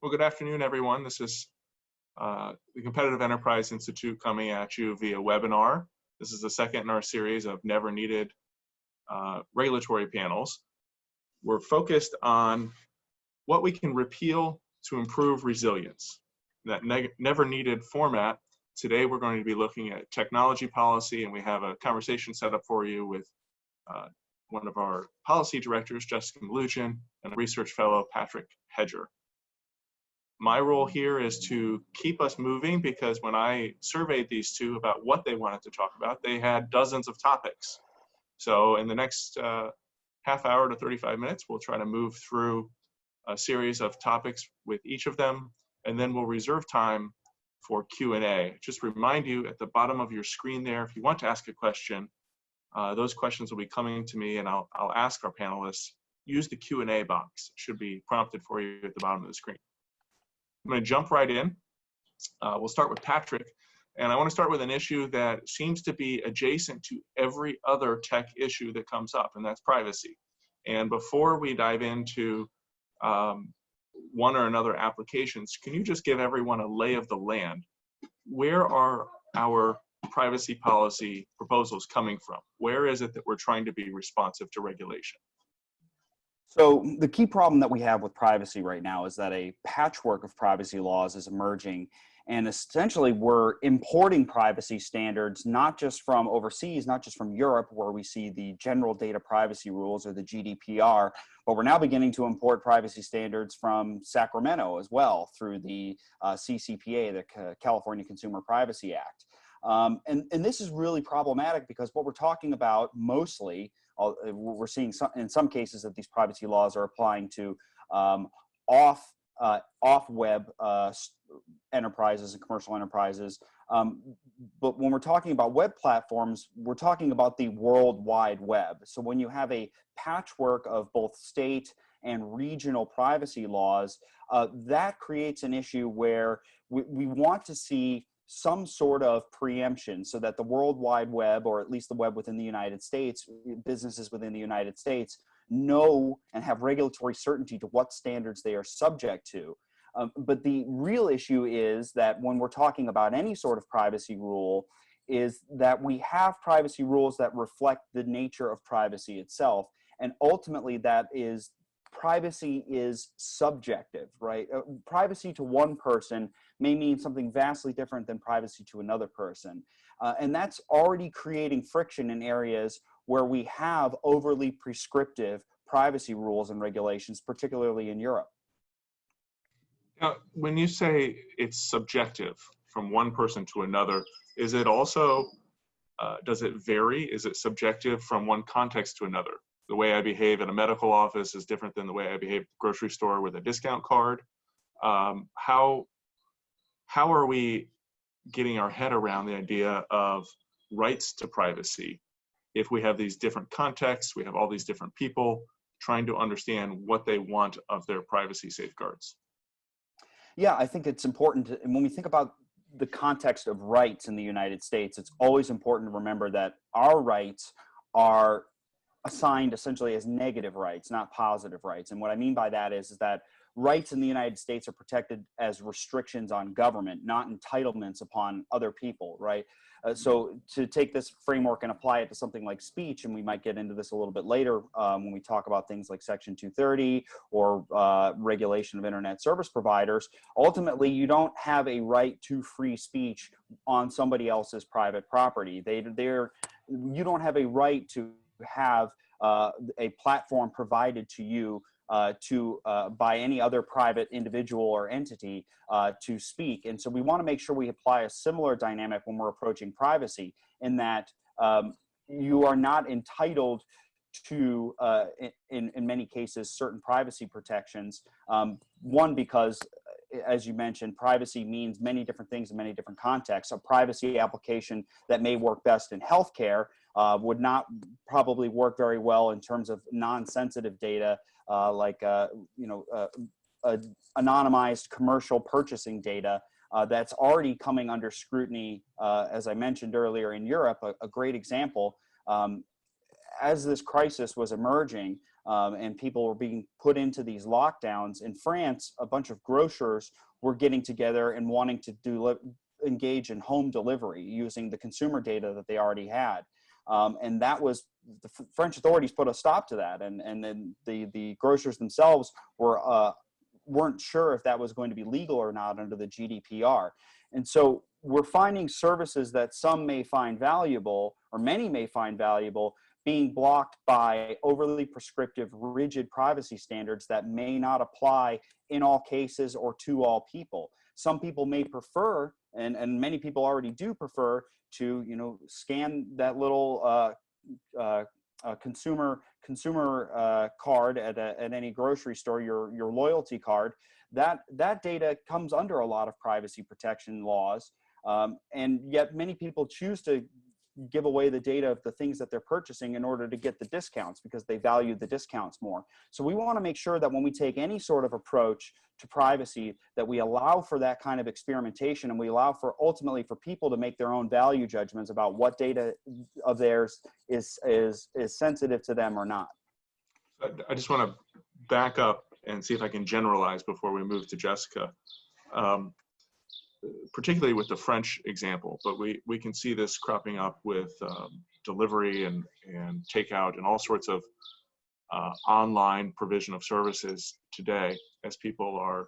Well, good afternoon, everyone. This is the Competitive Enterprise Institute coming at you via webinar. This is the second in our series of never needed regulatory panels. We're focused on what we can repeal to improve resilience. That never needed format, today we're going to be looking at technology policy, and we have a conversation set up for you with one of our policy directors, Jessica Melugin, and a research fellow, Patrick Hedger. My role here is to keep us moving, because when I surveyed these two about what they wanted to talk about, they had dozens of topics. So in the next half hour to 35 minutes, we'll try to move through a series of topics with each of them, and then we'll reserve time for Q&A. Just remind you at the bottom of your screen there, if you want to ask a question, those questions will be coming to me, and I'll ask our panelists. Use the Q&A box. It should be prompted for you at the bottom of the screen. I'm going to jump right in. We'll start with Patrick, and I want to start with an issue that seems to be adjacent to every other tech issue that comes up, and that's privacy. And before we dive into one or another applications, can you just give everyone a lay of the land? Where are our privacy policy proposals coming from? Where is it that we're trying to be responsive to regulation? So the key problem that we have with privacy right now is that a patchwork of privacy laws is emerging, and essentially we're importing privacy standards not just from overseas, not just from Europe, where we see the general data privacy rules or the GDPR, but we're now beginning to import privacy standards from Sacramento as well through the CCPA, the California Consumer Privacy Act. And this is really problematic, because what we're talking about mostly, we're seeing in some cases that these privacy laws are applying to off-web enterprises and commercial enterprises. But when we're talking about web platforms, we're talking about the World Wide Web. So when you have a patchwork of both state and regional privacy laws, that creates an issue where we want to see some sort of preemption so that the World Wide Web, or at least the web within the United States, businesses within the United States, know and have regulatory certainty to what standards they are subject to. But the real issue is that when we're talking about any sort of privacy rule, is that we have privacy rules that reflect the nature of privacy itself. And ultimately that is, privacy is subjective, right? Privacy to one person may mean something vastly different than privacy to another person. And that's already creating friction in areas where we have overly prescriptive privacy rules and regulations, particularly in Europe. Now, when you say it's subjective from one person to another, is it also, does it vary? Is it subjective from one context to another? The way I behave in a medical office is different than the way I behave at the grocery store with a discount card. How are we getting our head around the idea of rights to privacy if we have these different contexts, we have all these different people trying to understand what they want of their privacy safeguards? Yeah, I think it's important to, and when we think about the context of rights in the United States, it's always important to remember that our rights are assigned essentially as negative rights, not positive rights. And what I mean by that is that rights in the United States are protected as restrictions on government, not entitlements upon other people, right? So to take this framework and apply it to something like speech, and we might get into this a little bit later when we talk about things like Section 230 or regulation of internet service providers, ultimately you don't have a right to free speech on somebody else's private property. You don't have a right to have a platform provided to you by any other private individual or entity to speak. And so we want to make sure we apply a similar dynamic when we're approaching privacy, in that you are not entitled to, in many cases, certain privacy protections. One, because as you mentioned, privacy means many different things in many different contexts. A privacy application that may work best in healthcare would not probably work very well in terms of non-sensitive data, like anonymized commercial purchasing data that's already coming under scrutiny. As I mentioned earlier, in Europe, a great example. as this crisis was emerging and people were being put into these lockdowns in France, a bunch of grocers were getting together and wanting to engage in home delivery using the consumer data that they already had. And that was, the French authorities put a stop to that. And then the grocers themselves weren't sure if that was going to be legal or not under the GDPR. And so we're finding services that some may find valuable, or many may find valuable, being blocked by overly prescriptive, rigid privacy standards that may not apply in all cases or to all people. Some people may prefer, and many people already do prefer, to scan that little consumer card at any grocery store, your loyalty card. That data comes under a lot of privacy protection laws, and yet many people choose to give away the data of the things that they're purchasing in order to get the discounts because they value the discounts more. So we want to make sure that when we take any sort of approach to privacy, that we allow for that kind of experimentation, and we allow for ultimately for people to make their own value judgments about what data of theirs is sensitive to them or not. I just want to back up and see if I can generalize before we move to Jessica. Particularly with the French example, but we can see this cropping up with delivery and takeout and all sorts of online provision of services today as people are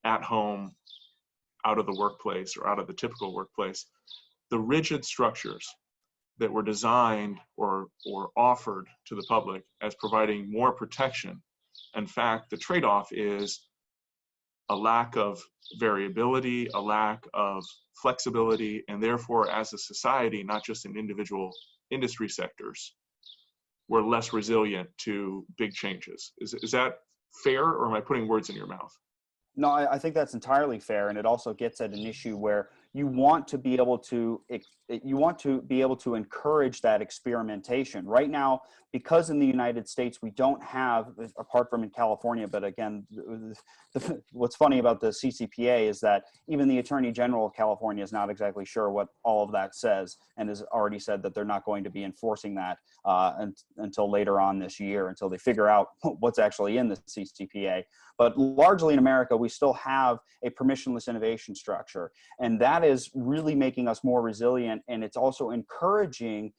at home, out of the workplace or out of the typical workplace. The rigid structures that were designed or offered to the public as providing more protection. In fact, the trade-off is a lack of variability, a lack of flexibility, and therefore as a society, not just in individual industry sectors, we're less resilient to big changes. Is that fair, or am I putting words in your mouth? No, I think that's entirely fair, and it also gets at an issue where you want to be able to encourage that experimentation. Right now, because in the United States we don't have, apart from in California, but again, what's funny about the CCPA is that even the Attorney General of California is not exactly sure what all of that says, and has already said that they're not going to be enforcing that until later on this year, until they figure out what's actually in the CCPA. But largely in America, we still have a permissionless innovation structure, and that is really making us more resilient, and it's also encouraging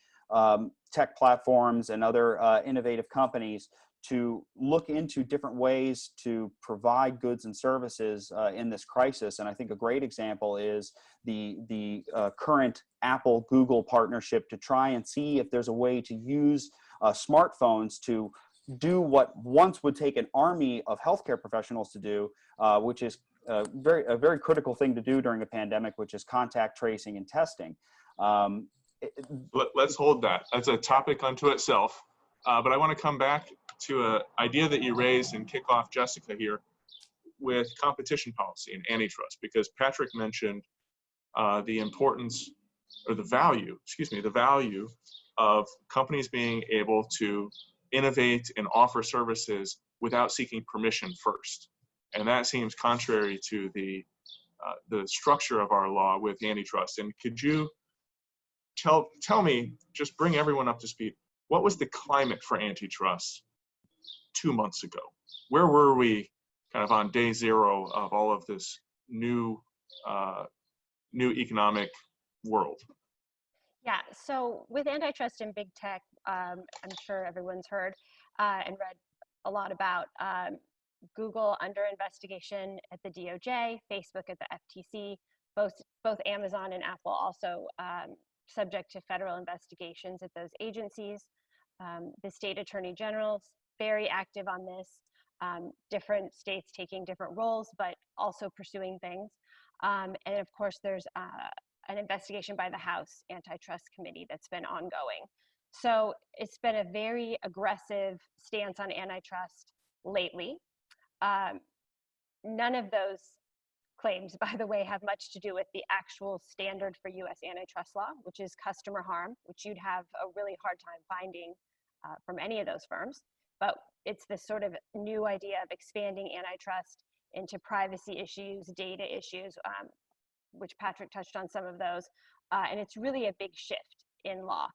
tech platforms and other innovative companies to look into different ways to provide goods and services in this crisis. And I think a great example is the current Apple-Google partnership to try and see if there's a way to use smartphones to do what once would take an army of healthcare professionals to do, which is a very critical thing to do during a pandemic, which is contact tracing and testing. Let's hold that. That's a topic unto itself. But I want to come back to an idea that you raised and kick off, Jessica, here with competition policy and antitrust, because Patrick mentioned the importance, or the value of companies being able to innovate and offer services without seeking permission first. And that seems contrary to the structure of our law with antitrust. And could you tell me, just bring everyone up to speed, what was the climate for antitrust 2 months ago? Where were we kind of on day zero of all of this new economic world? Yeah, so with antitrust and big tech, I'm sure everyone's heard and read a lot about Google under investigation at the DOJ, Facebook at the FTC, both Amazon and Apple also subject to federal investigations at those agencies. The state attorney generals very active on this, different states taking different roles, but also pursuing things. And of course, there's an investigation by the House Antitrust Committee that's been ongoing. So it's been a very aggressive stance on antitrust lately. None of those claims, by the way, have much to do with the actual standard for US antitrust law, which is customer harm, which you'd have a really hard time finding from any of those firms. But it's this sort of new idea of expanding antitrust into privacy issues, data issues, which Patrick touched on some of those. And it's really a big shift in law.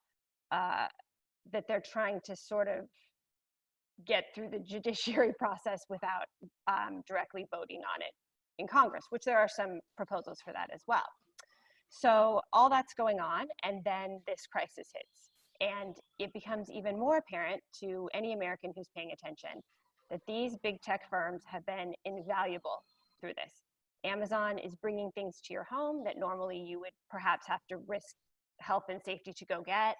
that they're trying to sort of get through the judiciary process without directly voting on it in Congress, which there are some proposals for that as well. So all that's going on, and then this crisis hits. And it becomes even more apparent to any American who's paying attention that these big tech firms have been invaluable through this. Amazon is bringing things to your home that normally you would perhaps have to risk health and safety to go get.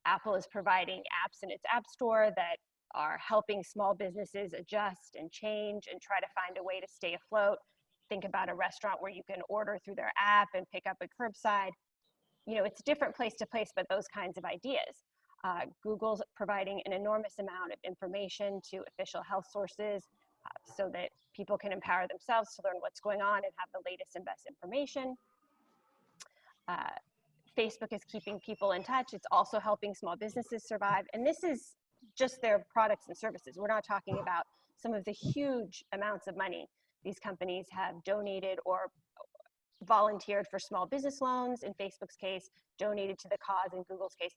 Apple is providing apps in its app store that are helping small businesses adjust and change and try to find a way to stay afloat. Think about a restaurant where you can order through their app and pick up at curbside. You know, it's different place to place, but those kinds of ideas. Google's providing an enormous amount of information to official health sources so that people can empower themselves to learn what's going on and have the latest and best information. Facebook is keeping people in touch. It's also helping small businesses survive. And this is just their products and services. We're not talking about some of the huge amounts of money these companies have donated or volunteered for small business loans, in Facebook's case, donated to the cause, in Google's case,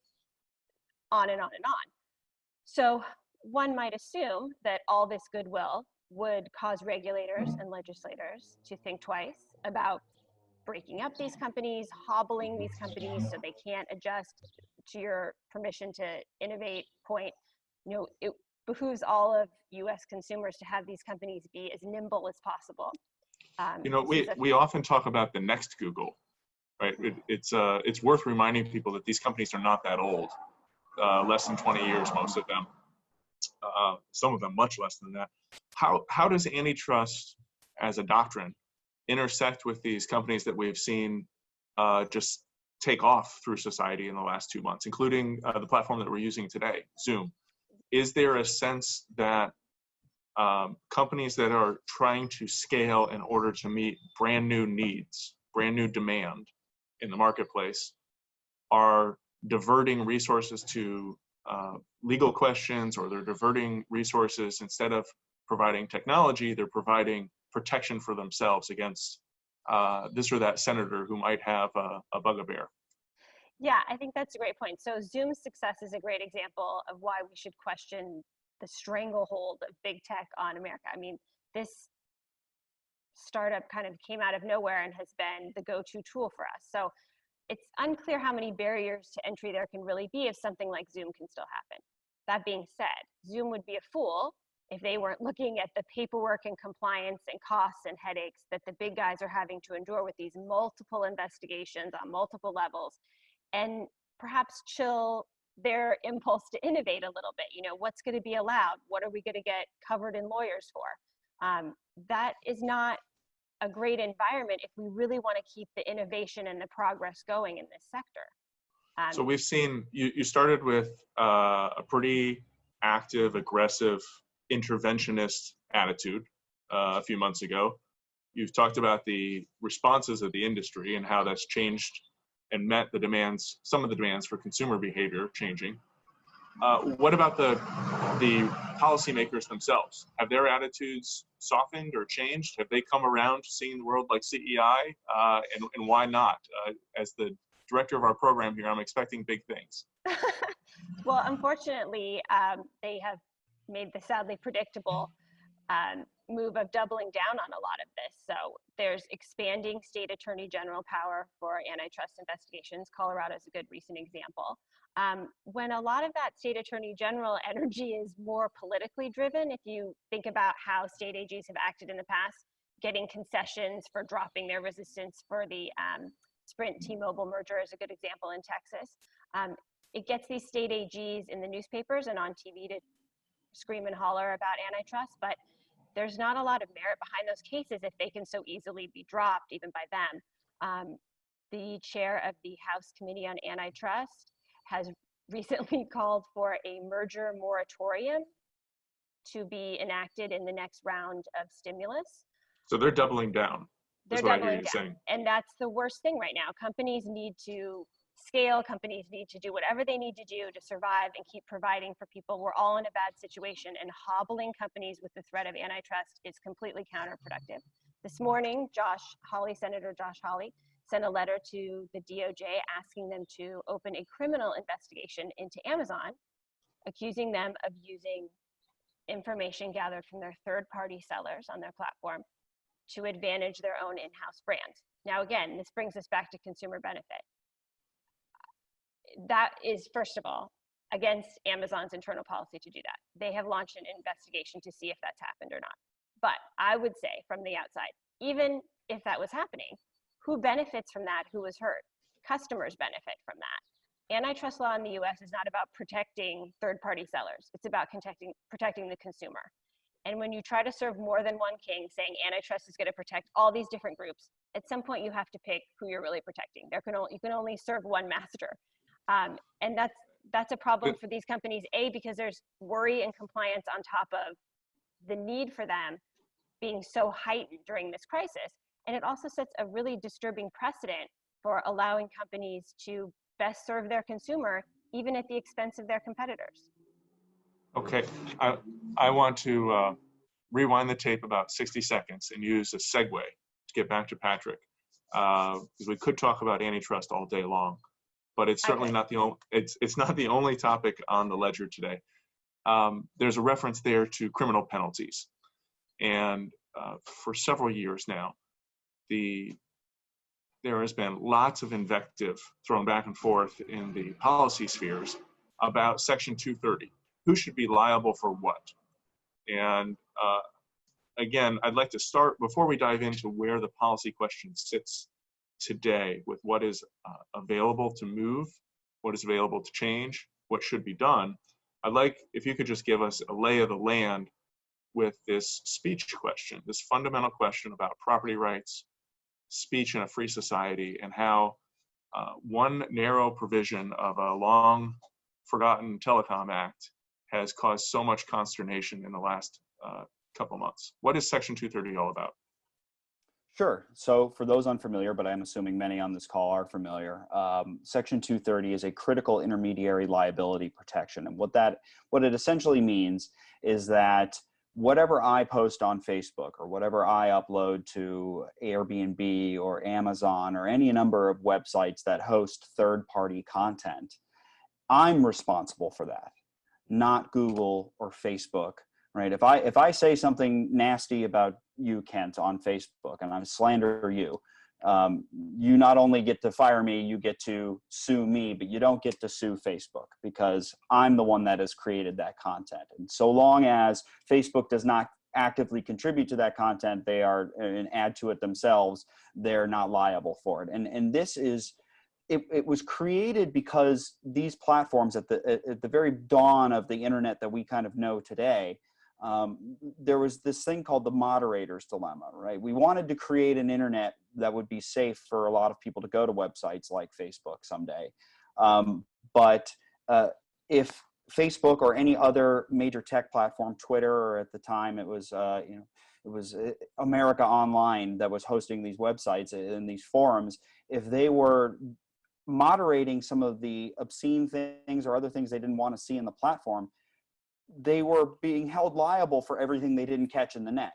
on and on and on. So one might assume that all this goodwill would cause regulators and legislators to think twice about breaking up these companies, hobbling these companies so they can't adjust to your permission to innovate point. You know, it behooves all of US consumers to have these companies be as nimble as possible. You know, we often talk about the next Google, right? It's worth reminding people that these companies are not that old, less than 20 years, most of them. Some of them much less than that. How does antitrust as a doctrine intersect with these companies that we've seen just take off through society in the last 2 months, including the platform that we're using today, Zoom? Is there a sense that companies that are trying to scale in order to meet brand new needs, brand new demand in the marketplace, are diverting resources to legal questions, or they're diverting resources, instead of providing technology, they're providing protection for themselves against this or that senator who might have a bugbear? Yeah, I think that's a great point. So Zoom's success is a great example of why we should question the stranglehold of big tech on America. I mean, this startup kind of came out of nowhere and has been the go-to tool for us. So it's unclear how many barriers to entry there can really be if something like Zoom can still happen. That being said, Zoom would be a fool if they weren't looking at the paperwork and compliance and costs and headaches that the big guys are having to endure with these multiple investigations on multiple levels, and perhaps chill their impulse to innovate a little bit. You know, what's going to be allowed? What are we going to get covered in lawyers for? That is not a great environment if we really want to keep the innovation and the progress going in this sector. So we've seen, you started with a pretty active, aggressive, interventionist attitude a few months ago. You've talked about the responses of the industry and how that's changed and met the demands, some of the demands for consumer behavior changing. What about the policymakers themselves? Have their attitudes softened or changed? Have they come around to seeing the world like CEI? And why not? As the director of our program here, I'm expecting big things. Well, unfortunately, they have made the sadly predictable move of doubling down on a lot of this. So there's expanding state attorney general power for antitrust investigations. Colorado is a good recent example. When a lot of that state attorney general energy is more politically driven, if you think about how state AGs have acted in the past, getting concessions for dropping their resistance for the Sprint T-Mobile merger is a good example in Texas. It gets these state AGs in the newspapers and on TV to scream and holler about antitrust, but there's not a lot of merit behind those cases if they can so easily be dropped, even by them. The chair of the House Committee on Antitrust has recently called for a merger moratorium to be enacted in the next round of stimulus. So they're doubling down. They're doubling down. And that's the worst thing right now. Companies need to scale, companies need to do whatever they need to do to survive and keep providing for people. We're all in a bad situation, and hobbling companies with the threat of antitrust is completely counterproductive. This morning, Senator Josh Hawley, sent a letter to the DOJ asking them to open a criminal investigation into Amazon, accusing them of using information gathered from their third-party sellers on their platform to advantage their own in-house brand. Now, again, this brings us back to consumer benefit. That is, first of all, against Amazon's internal policy to do that. They have launched an investigation to see if that's happened or not. But I would say from the outside, even if that was happening, who benefits from that? Who was hurt? Customers benefit from that. Antitrust law in the US is not about protecting third-party sellers. It's about protecting the consumer. And when you try to serve more than one king, saying antitrust is going to protect all these different groups, at some point you have to pick who you're really protecting. You can only serve one master. And that's a problem for these companies, A, because there's worry and compliance on top of the need for them being so heightened during this crisis. And it also sets a really disturbing precedent for allowing companies to best serve their consumer, even at the expense of their competitors. Okay, I want to rewind the tape about 60 seconds and use a segue to get back to Patrick, because we could talk about antitrust all day long, but it's certainly not the only. It's not the only topic on the ledger today. There's a reference there to criminal penalties, and for several years now, there has been lots of invective thrown back and forth in the policy spheres about Section 230. Who should be liable for what? And again, I'd like to start, before we dive into where the policy question sits today, with what is available to move, what is available to change, what should be done. I'd like if you could just give us a lay of the land with this speech question, this fundamental question about property rights, speech in a free society, and how one narrow provision of a long forgotten Telecom Act has caused so much consternation in the last couple months. What is Section 230 all about? Sure. So for those unfamiliar, but I'm assuming many on this call are familiar, Section 230 is a critical intermediary liability protection. And what it essentially means is that whatever I post on Facebook or whatever I upload to Airbnb or Amazon or any number of websites that host third-party content, I'm responsible for that, not Google or Facebook, right? If I say something nasty about you, Kent, on Facebook, and I slander you, you not only get to fire me, you get to sue me, but you don't get to sue Facebook because I'm the one that has created that content. And so long as Facebook does not actively contribute to that content, they are and add to it themselves, they're not liable for it. And this is, it was created because these platforms at the very dawn of the internet that we kind of know today, there was this thing called the moderator's dilemma, right? We wanted to create an internet that would be safe for a lot of people to go to websites like Facebook someday. But if Facebook or any other major tech platform, Twitter, or at the time it was, it was America Online that was hosting these websites and these forums, if they were moderating some of the obscene things or other things they didn't want to see in the platform, they were being held liable for everything they didn't catch in the net,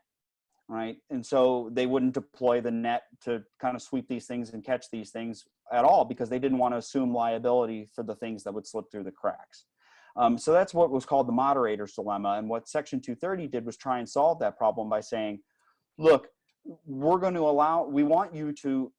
right? And so they wouldn't deploy the net to kind of sweep these things and catch these things at all because they didn't want to assume liability for the things that would slip through the cracks. So that's what was called the moderator's dilemma. And what Section 230 did was try and solve that problem by saying, look, we're going to we want you to,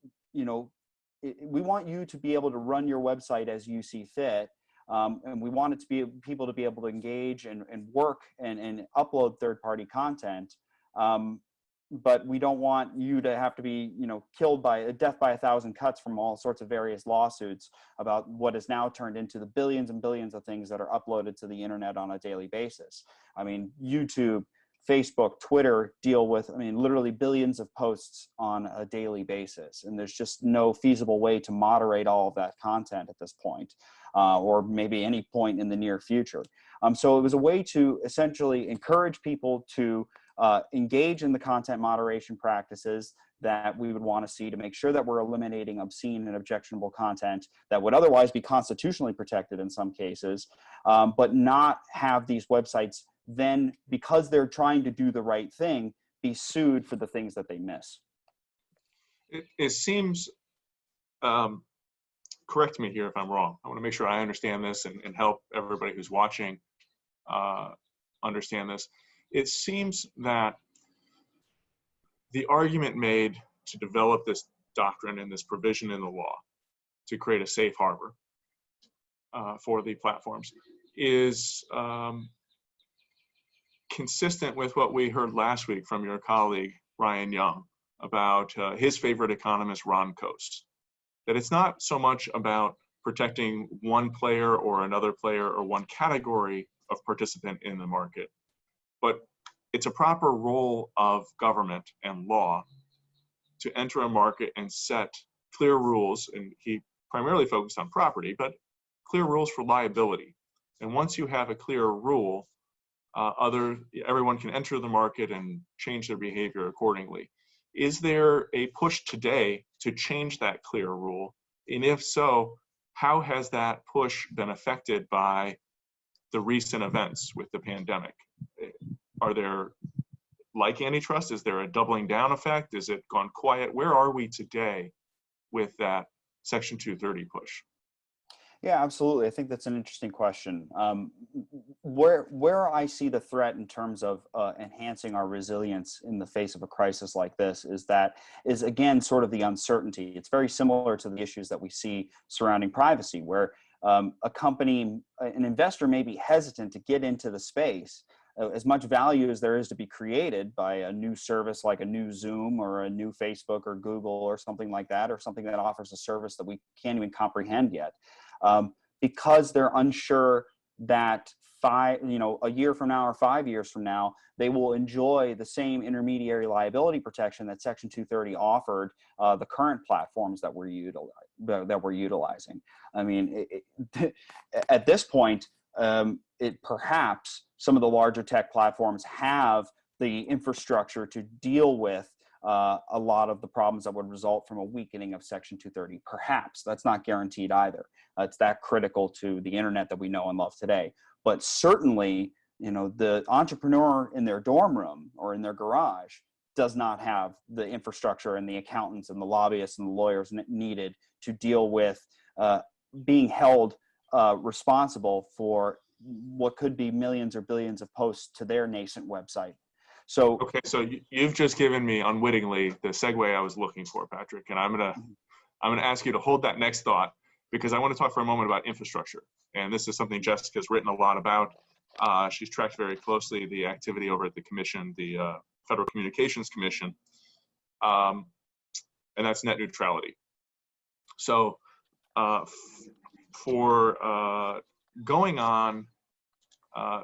we want you to be able to run your website as you see fit. And we want it to be people to be able to engage and work and upload third-party content. But we don't want you to have to be, killed by a death by a thousand cuts from all sorts of various lawsuits about what is now turned into the billions and billions of things that are uploaded to the internet on a daily basis. I mean, YouTube, Facebook, Twitter deal with, literally billions of posts on a daily basis. And there's just no feasible way to moderate all of that content at this point, or maybe any point in the near future. So it was a way to essentially encourage people to engage in the content moderation practices that we would want to see to make sure that we're eliminating obscene and objectionable content that would otherwise be constitutionally protected in some cases, but not have these websites then, because they're trying to do the right thing, be sued for the things that they miss. It seems correct me here if I'm wrong. I want to make sure I understand this and help everybody who's watching understand this. It seems that the argument made to develop this doctrine and this provision in the law to create a safe harbor for the platforms is consistent with what we heard last week from your colleague, Ryan Young, about his favorite economist, Ron Coase. That it's not so much about protecting one player or another player or one category of participant in the market, but it's a proper role of government and law to enter a market and set clear rules, and he primarily focused on property, but clear rules for liability. And once you have a clear rule, everyone can enter the market and change their behavior accordingly. Is there a push today to change that clear rule? And if so, how has that push been affected by the recent events with the pandemic? Are there, like antitrust, is there a doubling down effect? Is it gone quiet? Where are we today with that Section 230 push? Yeah, absolutely. I think that's an interesting question. Where I see the threat in terms of enhancing our resilience in the face of a crisis like this is again sort of the uncertainty. It's very similar to the issues that we see surrounding privacy, where a company, an investor may be hesitant to get into the space. As much value as there is to be created by a new service like a new Zoom or a new Facebook or Google or something like that, or something that offers a service that we can't even comprehend yet. Because they're unsure that a year from now or 5 years from now, they will enjoy the same intermediary liability protection that Section 230 offered the current platforms that we're utilizing. I mean, at this point, perhaps some of the larger tech platforms have the infrastructure to deal with a lot of the problems that would result from a weakening of Section 230. Perhaps. That's not guaranteed either. It's that critical to the internet that we know and love today. But certainly, the entrepreneur in their dorm room or in their garage does not have the infrastructure and the accountants and the lobbyists and the lawyers needed to deal with being held responsible for what could be millions or billions of posts to their nascent website. So okay, so you've just given me unwittingly the segue I was looking for, Patrick, and I'm gonna ask you to hold that next thought, because I want to talk for a moment about infrastructure, and this is something Jessica's written a lot about. She's tracked very closely the activity over at the Commission, the Federal Communications Commission, and that's net neutrality. So for going on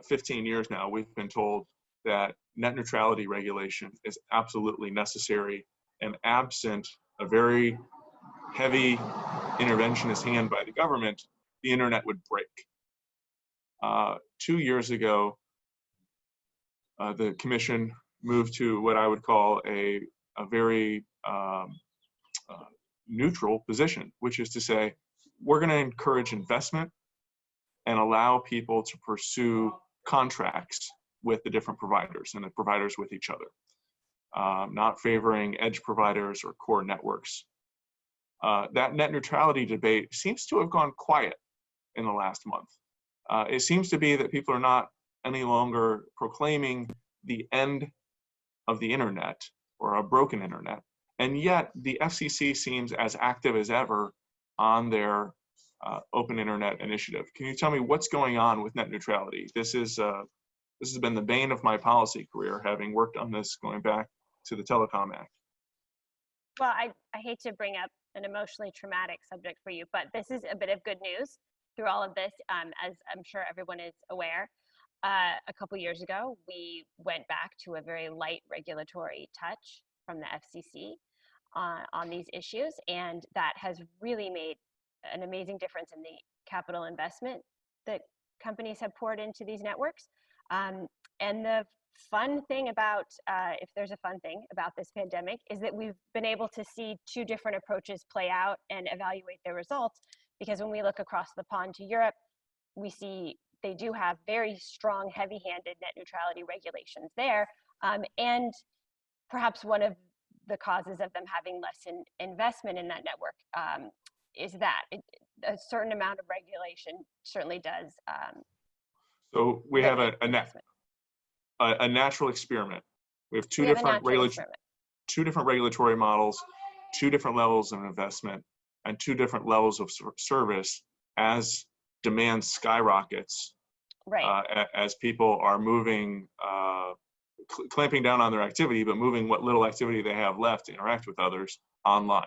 15 years now, we've been told that net neutrality regulation is absolutely necessary, and absent a very heavy interventionist hand by the government, the internet would break. 2 years ago, the commission moved to what I would call a very neutral position, which is to say, we're going to encourage investment and allow people to pursue contracts with the different providers and the providers with each other, not favoring edge providers or core networks. That net neutrality debate seems to have gone quiet in the last month. It seems to be that people are not any longer proclaiming the end of the internet or a broken internet, and yet the FCC seems as active as ever on their open internet initiative. Can you tell me what's going on with net neutrality? This has been the bane of my policy career, having worked on this going back to the Telecom Act. Well, I hate to bring up an emotionally traumatic subject for you, but this is a bit of good news through all of this, as I'm sure everyone is aware. A couple years ago, we went back to a very light regulatory touch from the FCC on these issues, and that has really made an amazing difference in the capital investment that companies have poured into these networks. And the fun thing about, if there's a fun thing about this pandemic, is that we've been able to see two different approaches play out and evaluate their results. Because when we look across the pond to Europe, we see they do have very strong, heavy-handed net neutrality regulations there. And perhaps one of the causes of them having less investment in that network is that a certain amount of regulation certainly does. So we have a investment. natural experiment. We have We have a natural experiment. two different regulatory models, two different levels of investment, and two different levels of service as demand skyrockets. Right. As people are moving, clamping down on their activity, but moving what little activity they have left to interact with others online.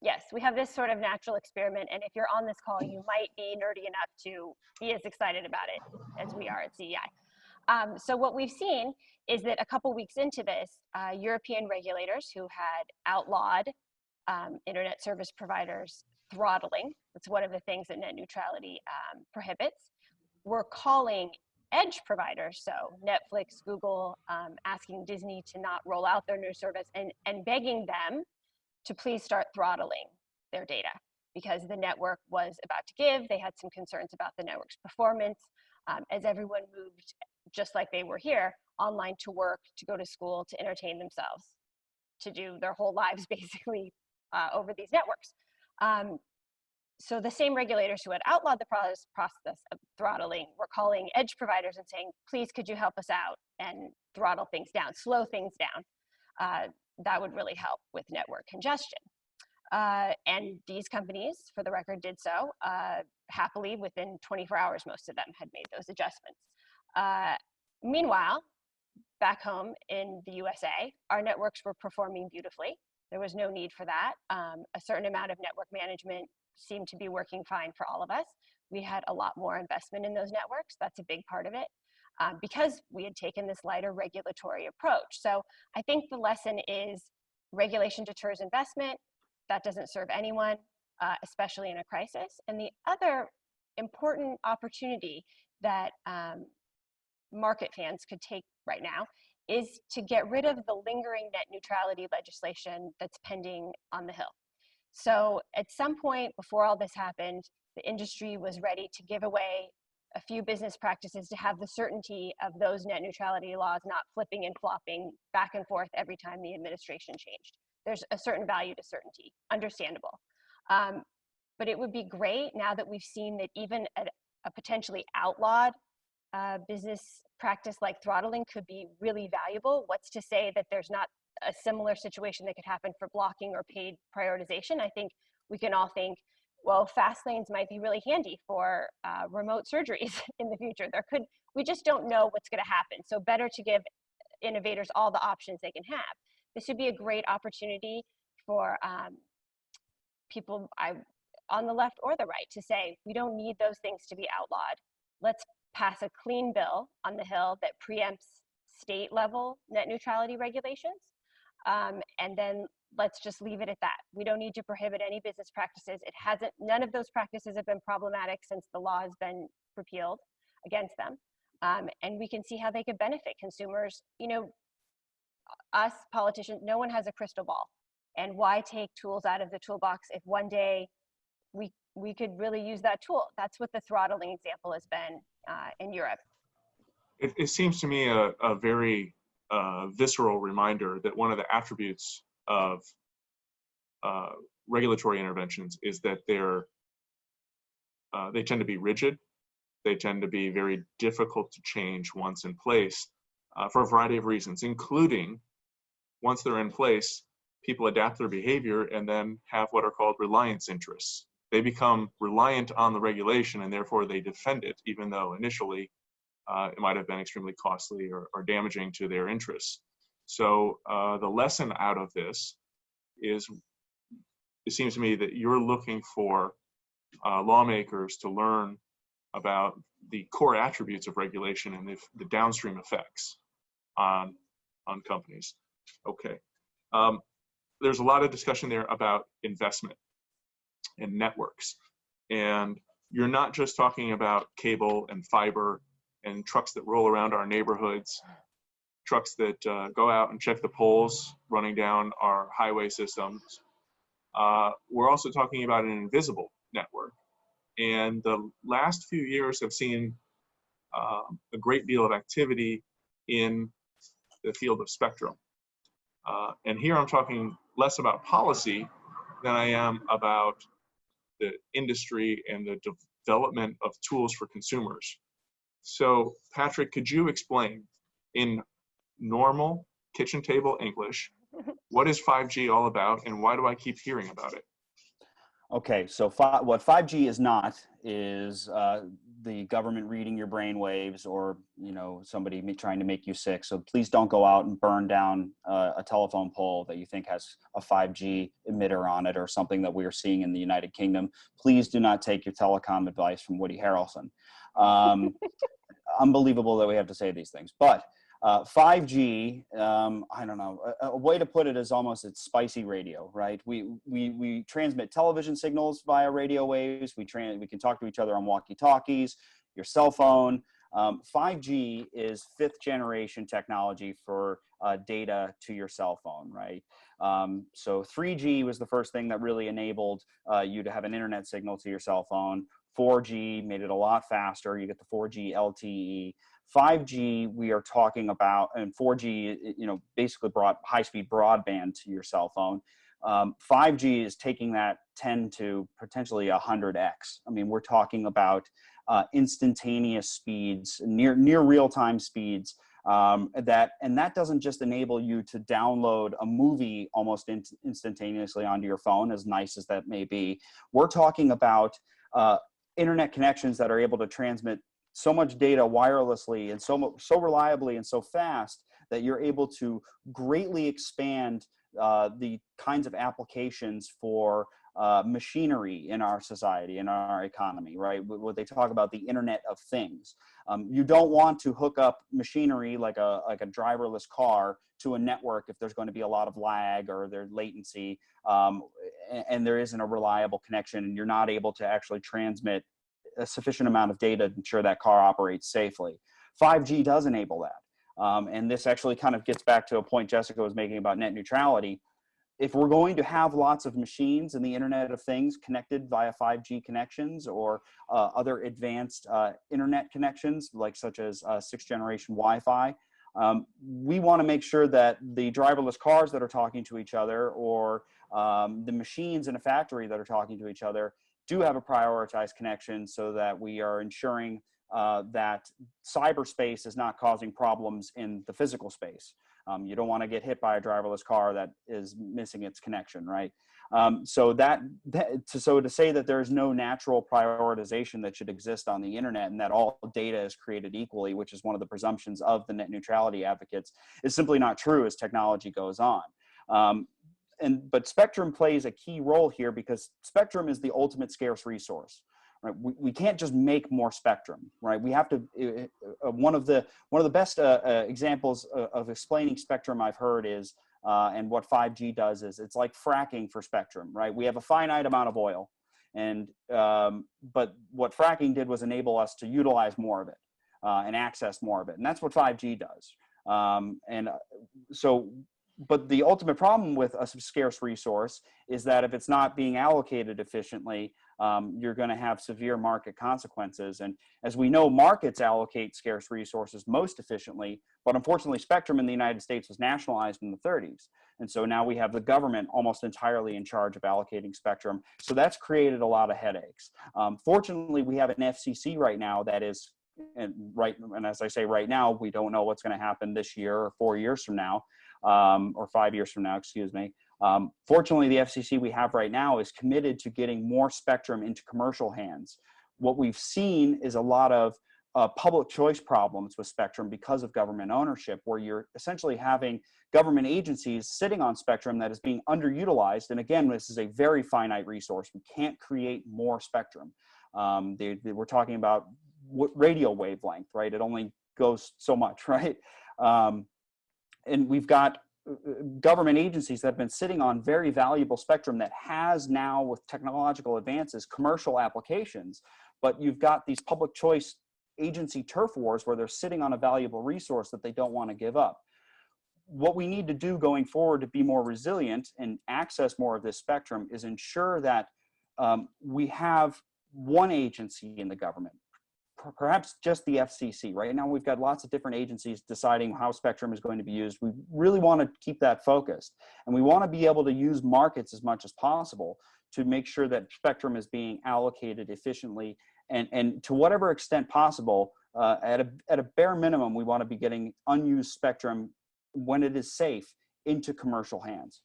Yes, we have this sort of natural experiment, and if you're on this call, you might be nerdy enough to be as excited about it as we are at CEI. So what we've seen is that a couple weeks into this, European regulators who had outlawed internet service providers throttling, that's one of the things that net neutrality prohibits, were calling edge providers, so Netflix, Google, asking Disney to not roll out their new service and begging them to please start throttling their data because the network was about to give. They had some concerns about the network's performance as everyone moved, just like they were here, online to work, to go to school, to entertain themselves, to do their whole lives basically over these networks. So the same regulators who had outlawed the process of throttling were calling edge providers and saying, please, could you help us out and throttle things down, slow things down. That would really help with network congestion. And these companies, for the record, did so happily. Within 24 hours, most of them had made those adjustments. Meanwhile, back home in the USA, our networks were performing beautifully. There was no need for that. A certain amount of network management seemed to be working fine for all of us. We had a lot more investment in those networks. That's a big part of it. Because we had taken this lighter regulatory approach. So I think the lesson is regulation deters investment. That doesn't serve anyone, especially in a crisis. And the other important opportunity that market fans could take right now is to get rid of the lingering net neutrality legislation that's pending on the Hill. So at some point before all this happened, the industry was ready to give away a few business practices to have the certainty of those net neutrality laws not flipping and flopping back and forth every time the administration changed. There's a certain value to certainty, understandable. But it would be great now that we've seen that even a potentially outlawed business practice like throttling could be really valuable. What's to say that there's not a similar situation that could happen for blocking or paid prioritization? I think we can all think, well, fast lanes might be really handy for remote surgeries in the future. We just don't know what's going to happen. So better to give innovators all the options they can have. This would be a great opportunity for people on the left or the right to say, we don't need those things to be outlawed. Let's pass a clean bill on the Hill that preempts state level net neutrality regulations. And then let's just leave it at that. We don't need to prohibit any business practices. None of those practices have been problematic since the law has been repealed against them. And we can see how they could benefit consumers. You know, us politicians, no one has a crystal ball. And why take tools out of the toolbox if one day we could really use that tool? That's what the throttling example has been in Europe. It seems to me a very visceral reminder that one of the attributes of regulatory interventions is that they tend to be rigid. They tend to be very difficult to change once in place for a variety of reasons, including once they're in place, people adapt their behavior and then have what are called reliance interests. They become reliant on the regulation and therefore they defend it, even though initially it might have been extremely costly or damaging to their interests. So the lesson out of this is, it seems to me that you're looking for lawmakers to learn about the core attributes of regulation and the downstream effects on companies. Okay. There's a lot of discussion there about investment and networks. And you're not just talking about cable and fiber and trucks that roll around our neighborhoods, trucks that go out and check the poles running down our highway systems. We're also talking about an invisible network. And the last few years have seen a great deal of activity in the field of spectrum. And here I'm talking less about policy than I am about the industry and the development of tools for consumers. So, Patrick, could you explain in normal kitchen table English, what is 5G all about and why do I keep hearing about it? Okay, so what 5G is not is the government reading your brain waves, or somebody trying to make you sick. So please don't go out and burn down a telephone pole that you think has a 5G emitter on it or something that we are seeing in the United Kingdom. Please do not take your telecom advice from Woody Harrelson. Unbelievable that we have to say these things, but 5G, I don't know, a way to put it is almost it's spicy radio, right? We transmit television signals via radio waves. We can talk to each other on walkie-talkies, your cell phone. 5G is 5th generation technology for data to your cell phone, right? So 3G was the first thing that really enabled you to have an internet signal to your cell phone. 4G made it a lot faster. You get the 4G LTE. 5G, we are talking about, and 4G, basically brought high-speed broadband to your cell phone. 5G is taking that 10 to potentially 100x. I mean, we're talking about instantaneous speeds, near real-time speeds. That doesn't just enable you to download a movie almost instantaneously onto your phone, as nice as that may be. We're talking about internet connections that are able to transmit so much data wirelessly and so reliably and so fast that you're able to greatly expand the kinds of applications for machinery in our society, in our economy, right? What they talk about, the Internet of Things. You don't want to hook up machinery like a driverless car to a network if there's going to be a lot of lag or there's latency, and there isn't a reliable connection, and you're not able to actually transmit a sufficient amount of data to ensure that car operates safely. 5G does enable that. And this actually kind of gets back to a point Jessica was making about net neutrality. If we're going to have lots of machines in the Internet of Things connected via 5G connections or other advanced internet connections, such as 6th generation Wi-Fi, we want to make sure that the driverless cars that are talking to each other, or the machines in a factory that are talking to each other, do have a prioritized connection, so that we are ensuring that cyberspace is not causing problems in the physical space. You don't want to get hit by a driverless car that is missing its connection, right? So to say that there is no natural prioritization that should exist on the internet and that all data is created equally, which is one of the presumptions of the net neutrality advocates, is simply not true as technology goes on. But spectrum plays a key role here, because spectrum is the ultimate scarce resource. Right? We can't just make more spectrum, right? We have to. One of the best examples of explaining spectrum I've heard is, and what 5G does is, it's like fracking for spectrum, right? We have a finite amount of oil, and but what fracking did was enable us to utilize more of it and access more of it, and that's what 5G does. But the ultimate problem with a scarce resource is that if it's not being allocated efficiently, you're going to have severe market consequences. And as we know, markets allocate scarce resources most efficiently, but unfortunately, spectrum in the United States was nationalized in the 30s. And so now we have the government almost entirely in charge of allocating spectrum. So that's created a lot of headaches. Fortunately, we have an FCC right now that is, and as I say right now, we don't know what's going to happen this year or 4 years from now. Or 5 years from now, excuse me. Fortunately, the FCC we have right now is committed to getting more spectrum into commercial hands. What we've seen is a lot of public choice problems with spectrum because of government ownership, where you're essentially having government agencies sitting on spectrum that is being underutilized. And again, this is a very finite resource. We can't create more spectrum. We're talking about radio wavelength, right? It only goes so much, right? And we've got government agencies that have been sitting on very valuable spectrum that has now, with technological advances, commercial applications. But you've got these public choice agency turf wars where they're sitting on a valuable resource that they don't want to give up. What we need to do going forward to be more resilient and access more of this spectrum is ensure that we have one agency in the government, perhaps just the FCC. Right now, we've got lots of different agencies deciding how spectrum is going to be used. We really want to keep that focused, and we want to be able to use markets as much as possible to make sure that spectrum is being allocated efficiently, and to whatever extent possible, at a bare minimum, we want to be getting unused spectrum when it is safe into commercial hands.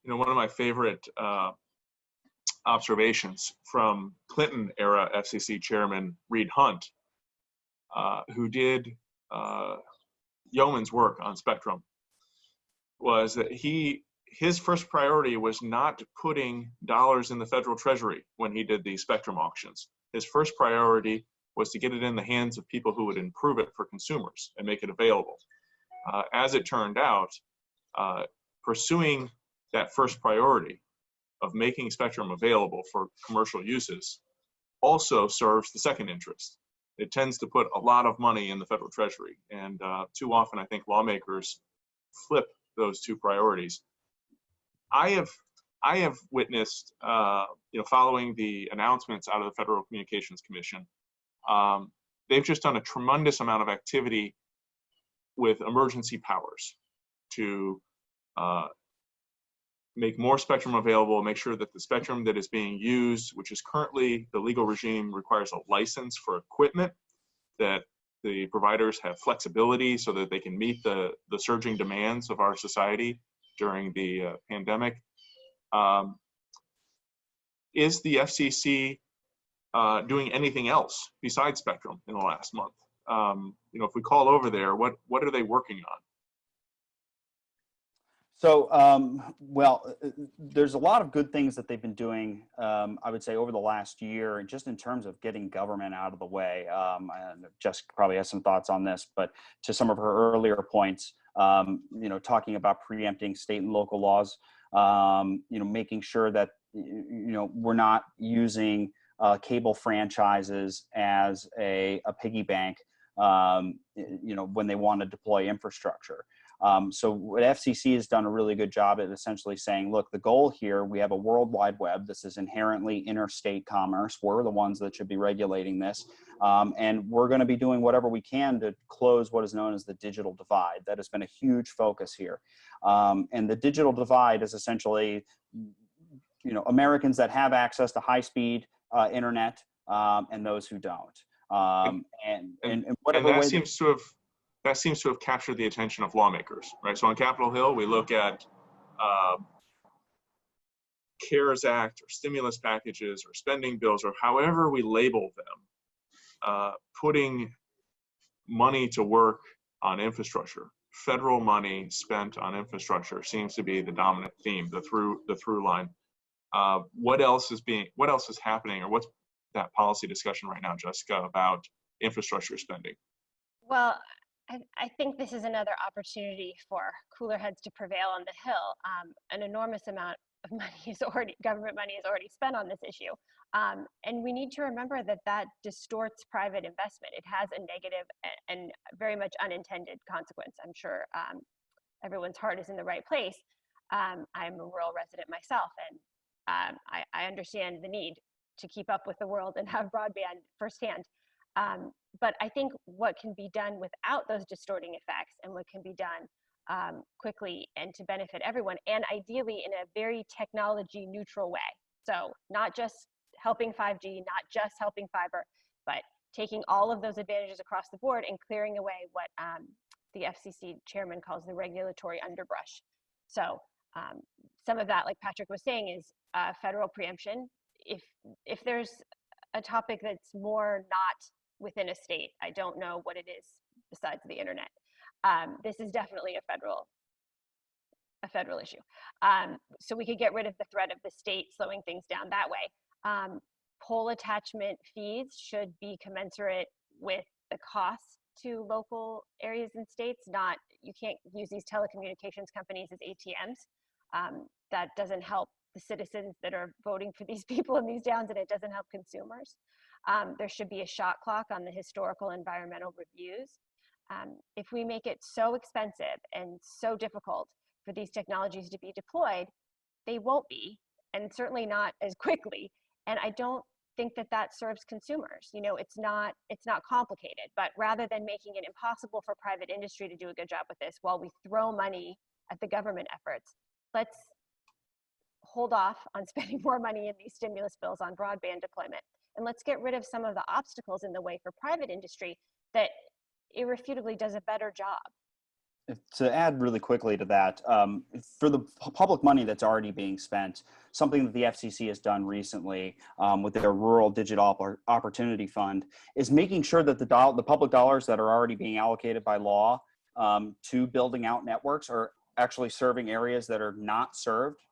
You know, one of my favorite observations from Clinton era FCC Chairman Reed Hundt, who did yeoman's work on spectrum, was that his first priority was not putting dollars in the federal treasury when he did these spectrum auctions. His first priority was to get it in the hands of people who would improve it for consumers and make it available. As it turned out, pursuing that first priority of making spectrum available for commercial uses also serves the second interest. It tends to put a lot of money in the federal treasury, and too often I think lawmakers flip those two priorities. I have witnessed, following the announcements out of the Federal Communications Commission, they've just done a tremendous amount of activity with emergency powers to make more spectrum available, make sure that the spectrum that is being used, which is currently the legal regime requires a license for equipment, that the providers have flexibility so that they can meet the surging demands of our society during the pandemic. Is the FCC doing anything else besides spectrum in the last month? If we call over there, what are they working on? So, there's a lot of good things that they've been doing, I would say, over the last year, just in terms of getting government out of the way. And Jessica probably has some thoughts on this, but to some of her earlier points, talking about preempting state and local laws, making sure that, we're not using cable franchises as a piggy bank, when they want to deploy infrastructure. So what FCC has done a really good job at essentially saying, look, the goal here, we have a World Wide Web. This is inherently interstate commerce. We're the ones that should be regulating this. And we're going to be doing whatever we can to close what is known as the digital divide. That has been a huge focus here. And the digital divide is essentially, Americans that have access to high-speed internet and those who don't. And whatever that way seems to have captured the attention of lawmakers, right? So on Capitol Hill, we look at CARES Act or stimulus packages or spending bills or however we label them, putting money to work on infrastructure. Federal money spent on infrastructure seems to be the dominant theme, the through line. What else is happening, or what's that policy discussion right now, Jessica, about infrastructure spending? Well, I think this is another opportunity for cooler heads to prevail on the Hill. An enormous amount of government money is already spent on this issue. And we need to remember that distorts private investment. It has a negative and very much unintended consequence. I'm sure everyone's heart is in the right place. I'm a rural resident myself, and I understand the need to keep up with the world and have broadband firsthand. But I think what can be done without those distorting effects, and what can be done quickly and to benefit everyone, and ideally in a very technology neutral way. So not just helping 5G, not just helping fiber, but taking all of those advantages across the board and clearing away what the FCC chairman calls the regulatory underbrush. So some of that, like Patrick was saying, is federal preemption. If there's a topic that's more not within a state, I don't know what it is besides the internet. This is definitely a federal issue. So we could get rid of the threat of the state slowing things down that way. Pole attachment fees should be commensurate with the cost to local areas and states. You can't use these telecommunications companies as ATMs. That doesn't help the citizens that are voting for these people in these towns, and it doesn't help consumers. There should be a shot clock on the historical environmental reviews. If we make it so expensive and so difficult for these technologies to be deployed, they won't be, and certainly not as quickly. And I don't think that that serves consumers. You know, it's not complicated, but rather than making it impossible for private industry to do a good job with this while we throw money at the government efforts, let's hold off on spending more money in these stimulus bills on broadband deployment. And let's get rid of some of the obstacles in the way for private industry that irrefutably does a better job. To add really quickly to that, for the public money that's already being spent, something that the FCC has done recently with their Rural Digital Opportunity Fund is making sure that the public dollars that are already being allocated by law to building out networks are actually serving areas that are not served,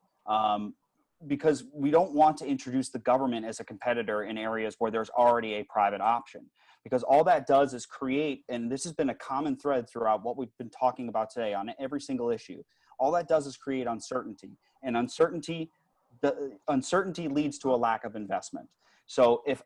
because we don't want to introduce the government as a competitor in areas where there's already a private option. Because all that does is create, and this has been a common thread throughout what we've been talking about today on every single issue, all that does is create uncertainty. And uncertainty leads to a lack of investment. So if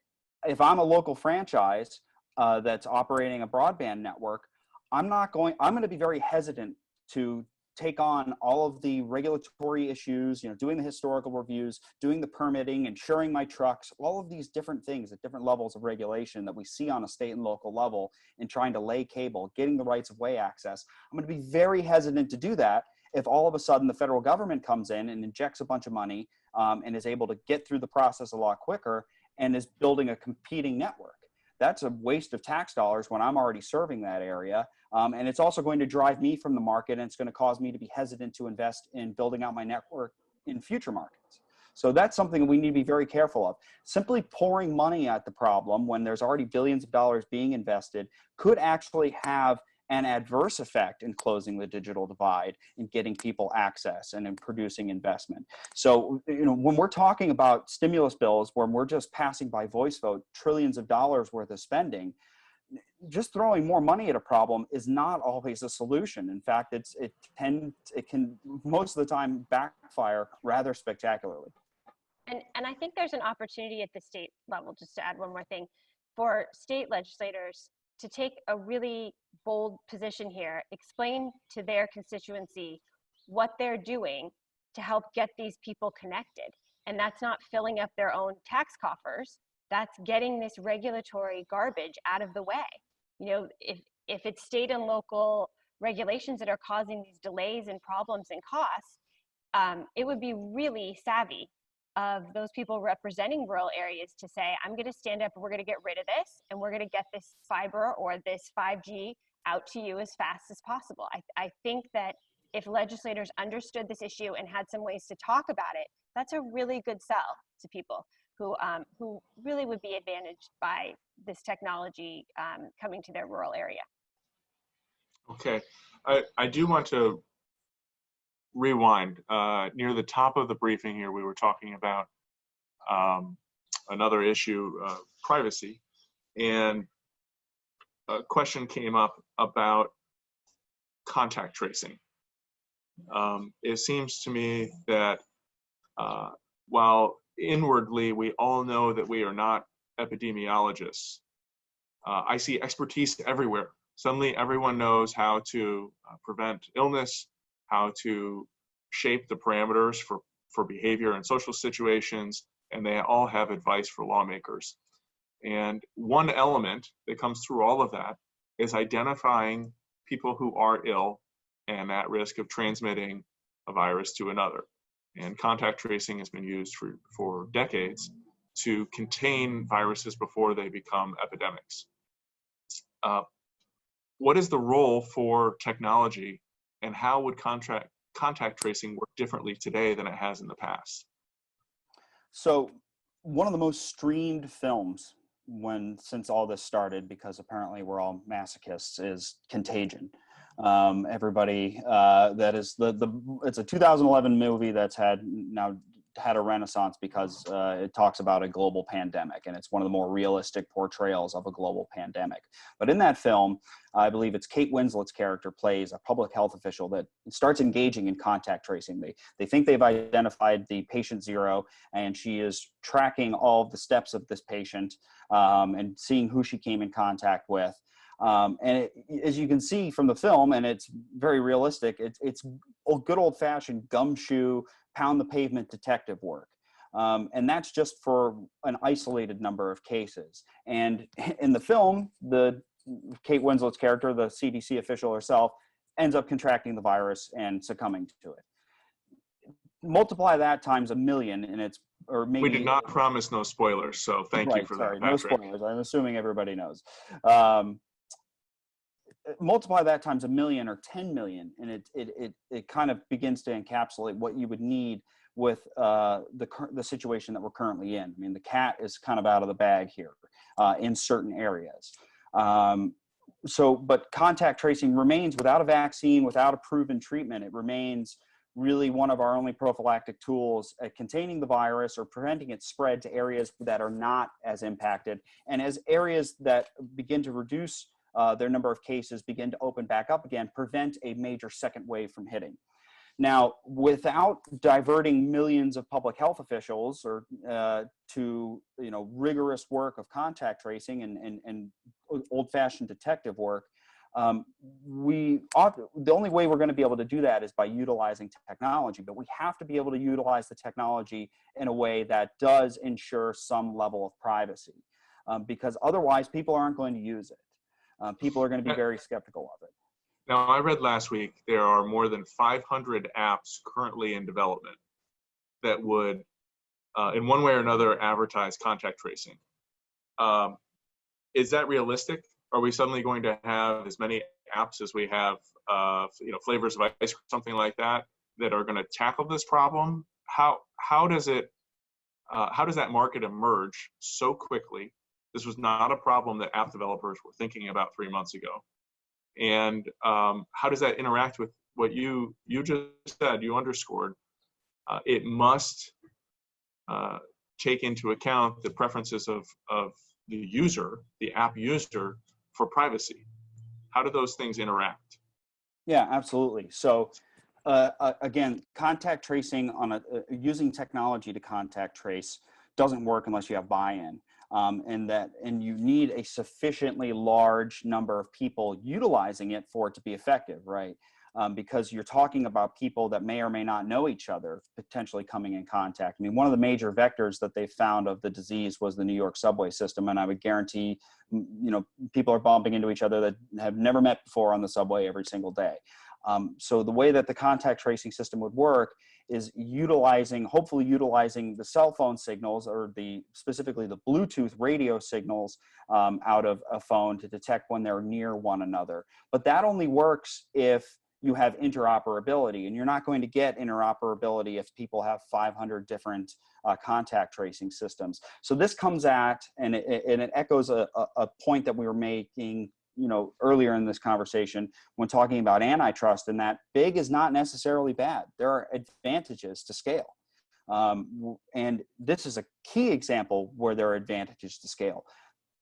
I'm a local franchise that's operating a broadband network, I'm going to be very hesitant to take on all of the regulatory issues, you know, doing the historical reviews, doing the permitting, insuring my trucks, all of these different things at different levels of regulation that we see on a state and local level in trying to lay cable, getting the rights of way access. I'm going to be very hesitant to do that if all of a sudden the federal government comes in and injects a bunch of money and is able to get through the process a lot quicker and is building a competing network. That's a waste of tax dollars when I'm already serving that area. And it's also going to drive me from the market, and it's going to cause me to be hesitant to invest in building out my network in future markets. So that's something we need to be very careful of. Simply pouring money at the problem when there's already billions of dollars being invested could actually have an adverse effect in closing the digital divide and getting people access and in producing investment. So, you know, when we're talking about stimulus bills, when we're just passing by voice vote trillions of dollars worth of spending, just throwing more money at a problem is not always a solution. In fact, it can most of the time backfire rather spectacularly. And I think there's an opportunity at the state level, just to add one more thing, for state legislators to take a really bold position here, explain to their constituency what they're doing to help get these people connected. And that's not filling up their own tax coffers, that's getting this regulatory garbage out of the way. You know, if it's state and local regulations that are causing these delays and problems and costs, it would be really savvy of those people representing rural areas to say, I'm going to stand up and we're going to get rid of this, and we're going to get this fiber or this 5G out to you as fast as possible. I think that if legislators understood this issue and had some ways to talk about it, that's a really good sell to people who really would be advantaged by this technology coming to their rural area. Okay, I do want to rewind. Near the top of the briefing here, we were talking about another issue, privacy, and a question came up about contact tracing. It seems to me that while inwardly we all know that we are not epidemiologists, I see expertise everywhere. Suddenly everyone knows how to prevent illness, how to shape the parameters for behavior and social situations, and they all have advice for lawmakers. And one element that comes through all of that is identifying people who are ill and at risk of transmitting a virus to another. And contact tracing has been used for decades to contain viruses before they become epidemics. What is the role for technology, and how would contact tracing work differently today than it has in the past? So one of the most streamed films since all this started, because apparently we're all masochists, is Contagion. Everybody it's a 2011 movie that's had a renaissance because it talks about a global pandemic, and it's one of the more realistic portrayals of a global pandemic. But in that film, I believe it's Kate Winslet's character plays a public health official that starts engaging in contact tracing. They think they've identified the patient zero, and she is tracking all of the steps of this patient and seeing who she came in contact with. As you can see from the film, and it's very realistic, it's good old-fashioned gumshoe, pound the pavement detective work. And that's just for an isolated number of cases. And in the film, Kate Winslet's character, the CDC official herself, ends up contracting the virus and succumbing to it. Multiply that times 1 million, and it's, or maybe. We did not promise no spoilers, so thank you for sorry, that, Patrick. no spoilers. I'm assuming everybody knows. Multiply that times 1 million or 10 million, and it kind of begins to encapsulate what you would need with the situation that we're currently in. I mean, the cat is kind of out of the bag here in certain areas. But contact tracing remains, without a vaccine, without a proven treatment, it remains really one of our only prophylactic tools at containing the virus or preventing its spread to areas that are not as impacted. And as areas that begin to reduce their number of cases begin to open back up again, prevent a major second wave from hitting. Now, without diverting millions of public health officials or to rigorous work of contact tracing and old-fashioned detective work, the only way we're going to be able to do that is by utilizing technology. But we have to be able to utilize the technology in a way that does ensure some level of privacy, because otherwise people aren't going to use it. People are going to be very skeptical of it. Now, I read last week there are more than 500 apps currently in development that would, in one way or another, advertise contact tracing. Is that realistic? Are we suddenly going to have as many apps as we have, flavors of ice cream, something like that, that are going to tackle this problem? How does that market emerge so quickly? This was not a problem that app developers were thinking about 3 months ago. And how does that interact with what you just said, you underscored? It must take into account the preferences of the user, the app user, for privacy. How do those things interact? Yeah, absolutely. So again, contact tracing using technology to contact trace doesn't work unless you have buy-in. And you need a sufficiently large number of people utilizing it for it to be effective, right? Because you're talking about people that may or may not know each other, potentially coming in contact. I mean, one of the major vectors that they found of the disease was the New York subway system, and I would guarantee, people are bumping into each other that have never met before on the subway every single day. So the way that the contact tracing system would work is hopefully utilizing the cell phone signals, or specifically the Bluetooth radio signals out of a phone to detect when they're near one another. But that only works if you have interoperability, and you're not going to get interoperability if people have 500 different contact tracing systems. So this comes at, and it echoes a point that we were making earlier in this conversation when talking about antitrust, and that big is not necessarily bad. There are advantages to scale. And this is a key example where there are advantages to scale.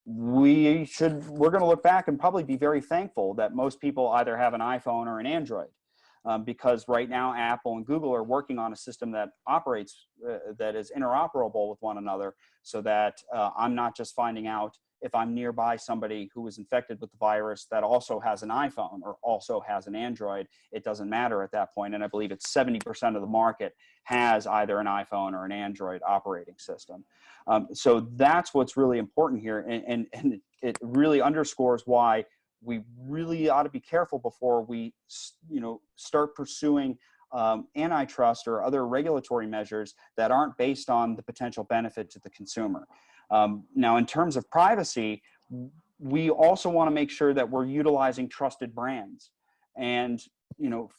We're going to look back and probably be very thankful that most people either have an iPhone or an Android, because right now Apple and Google are working on a system that operates, that is interoperable with one another, so that I'm not just finding out if I'm nearby somebody who is infected with the virus that also has an iPhone or also has an Android. It doesn't matter at that point. And I believe it's 70% of the market has either an iPhone or an Android operating system. So that's what's really important here. And it really underscores why we really ought to be careful before we, start pursuing antitrust or other regulatory measures that aren't based on the potential benefit to the consumer. Now, in terms of privacy, we also want to make sure that we're utilizing trusted brands. And,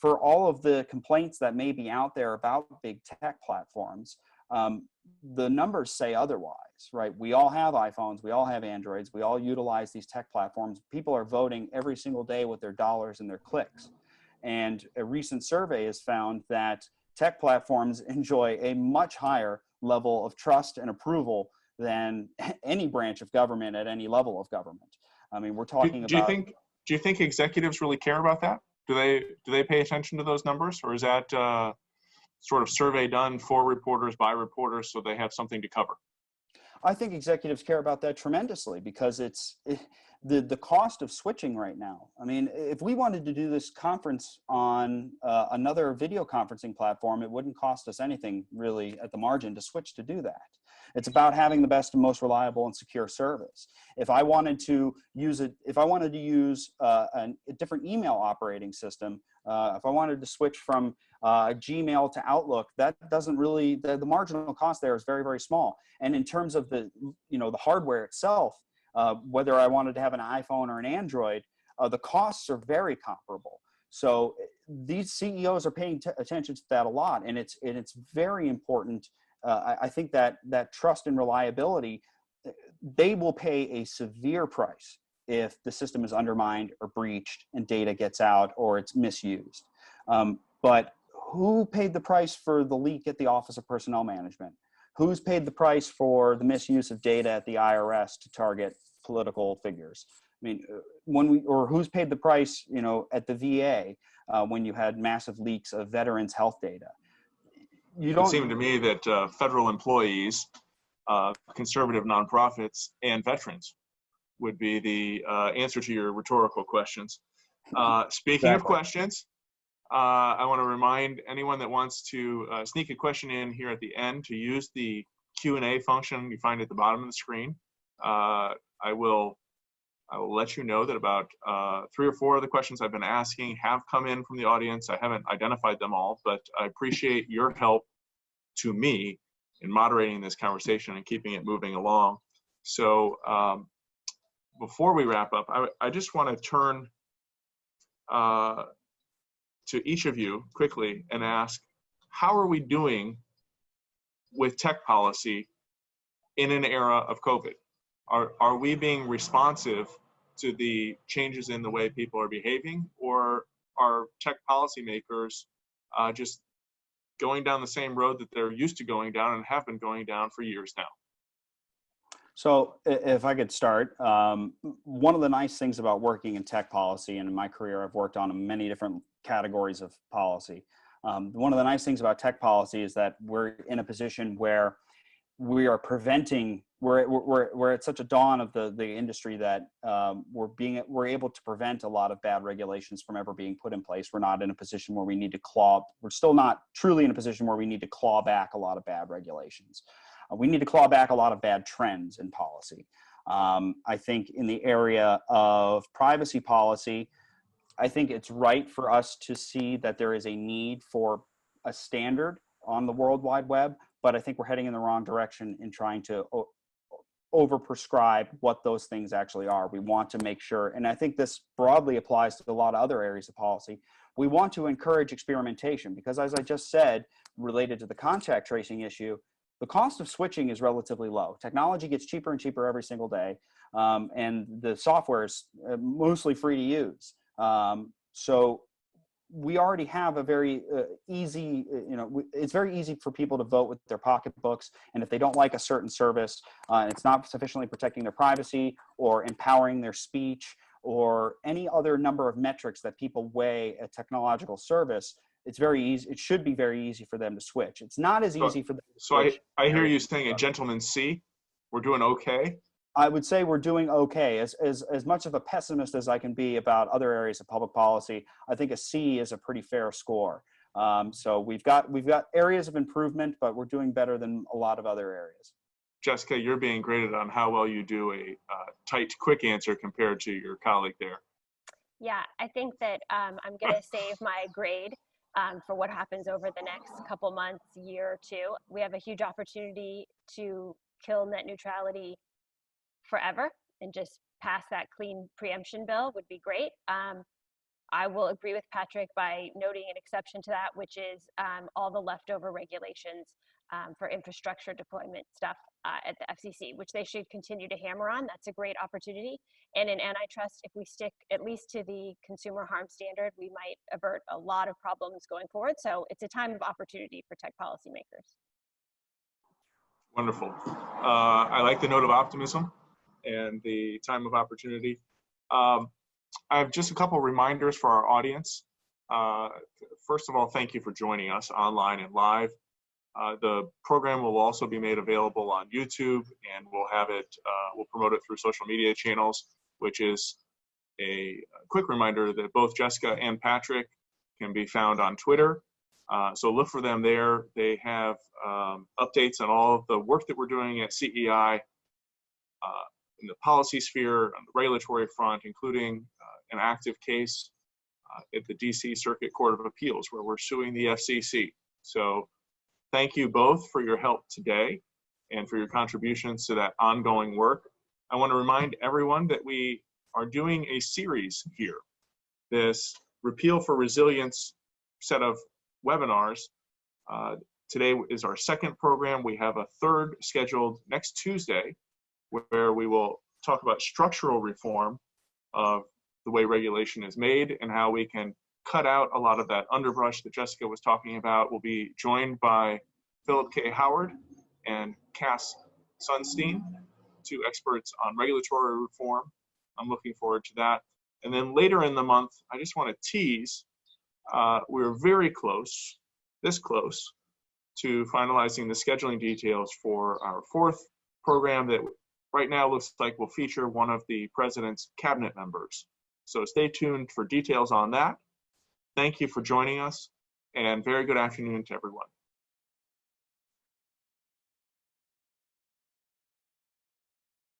for all of the complaints that may be out there about big tech platforms, the numbers say otherwise, right? We all have iPhones, we all have Androids, we all utilize these tech platforms. People are voting every single day with their dollars and their clicks. And a recent survey has found that tech platforms enjoy a much higher level of trust and approval than any branch of government at any level of government. I mean, we're talking about. Do you think executives really care about that? Do they pay attention to those numbers, or is that sort of survey done for reporters by reporters so they have something to cover? I think executives care about that tremendously because the cost of switching right now. I mean, if we wanted to do this conference on another video conferencing platform, it wouldn't cost us anything really at the margin to switch to do that. It's about having the best and most reliable and secure service. If I wanted to use a different email operating system, if I wanted to switch from Gmail to Outlook, that doesn't really, the marginal cost there is very, very small. And in terms of the hardware itself, whether I wanted to have an iPhone or an Android, the costs are very comparable. So these CEOs are paying attention to that a lot, and it's very important. I think that trust and reliability, they will pay a severe price if the system is undermined or breached and data gets out or it's misused. But who paid the price for the leak at the Office of Personnel Management? Who's paid the price for the misuse of data at the IRS to target political figures? I mean, who's paid the price, at the VA when you had massive leaks of veterans' health data? It would seem to me that federal employees, conservative nonprofits, and veterans would be the answer to your rhetorical questions. Speaking of questions, I want to remind anyone that wants to sneak a question in here at the end to use the Q&A function you find at the bottom of the screen. I will let you know that about 3 or 4 of the questions I've been asking have come in from the audience. I haven't identified them all, but I appreciate your help to me in moderating this conversation and keeping it moving along. So before we wrap up, I just want to turn to each of you quickly and ask, how are we doing with tech policy in an era of COVID? Are we being responsive to the changes in the way people are behaving, or are tech policymakers just going down the same road that they're used to going down and have been going down for years now? So if I could start, one of the nice things about working in tech policy, and in my career I've worked on many different categories of policy. One of the nice things about tech policy is that we're in a position where we are preventing, we're at such a dawn of the industry that we're able to prevent a lot of bad regulations from ever being put in place. We're not in a position where we need to we're still not truly in a position where we need to claw back a lot of bad regulations. We need to claw back a lot of bad trends in policy. I think in the area of privacy policy, I think it's right for us to see that there is a need for a standard on the World Wide Web, but I think we're heading in the wrong direction in trying to overprescribe what those things actually are. We want to make sure, and I think this broadly applies to a lot of other areas of policy, we want to encourage experimentation because, as I just said, related to the contact tracing issue, the cost of switching is relatively low. Technology gets cheaper and cheaper every single day, and the software is mostly free to use. So we already have a very easy, it's very easy for people to vote with their pocketbooks. And if they don't like a certain service, it's not sufficiently protecting their privacy or empowering their speech or any other number of metrics that people weigh a technological service, it's very easy. It should be very easy for them to switch. It's not as easy for them to switch. So I hear you saying a gentleman's C. We're doing okay. I would say we're doing okay. As much of a pessimist as I can be about other areas of public policy, I think a C is a pretty fair score. So we've got areas of improvement, but we're doing better than a lot of other areas. Jessica, you're being graded on how well you do a tight, quick answer compared to your colleague there. Yeah, I think that I'm going to save my grade for what happens over the next couple months, year or two. We have a huge opportunity to kill net neutrality forever and just pass that clean preemption bill would be great. I will agree with Patrick by noting an exception to that, which is all the leftover regulations for infrastructure deployment stuff at the FCC, which they should continue to hammer on. That's a great opportunity. And in antitrust, if we stick at least to the consumer harm standard, we might avert a lot of problems going forward. So it's a time of opportunity for tech policymakers. Wonderful. I like the note of optimism and the time of opportunity. I have just a couple of reminders for our audience. First of all, thank you for joining us online and live. The program will also be made available on YouTube, and we'll have it, we'll promote it through social media channels, which is a quick reminder that both Jessica and Patrick can be found on Twitter. So look for them there. They have updates on all of the work that we're doing at CEI in the policy sphere, on the regulatory front, including an active case at the DC Circuit Court of Appeals, where we're suing the FCC. So thank you both for your help today and for your contributions to that ongoing work. I want to remind everyone that we are doing a series here, this Repeal for Resilience set of webinars. Today is our second program. We have a third scheduled next Tuesday, where we will talk about structural reform of the way regulation is made and how we can cut out a lot of that underbrush that Jessica was talking about. We'll be joined by Philip K. Howard and Cass Sunstein, two experts on regulatory reform. I'm looking forward to that. And then later in the month, I just want to tease, we're very close, this close, to finalizing the scheduling details for our fourth program that right now looks like will feature one of the president's cabinet members. So stay tuned for details on that. Thank you for joining us, and very good afternoon to everyone.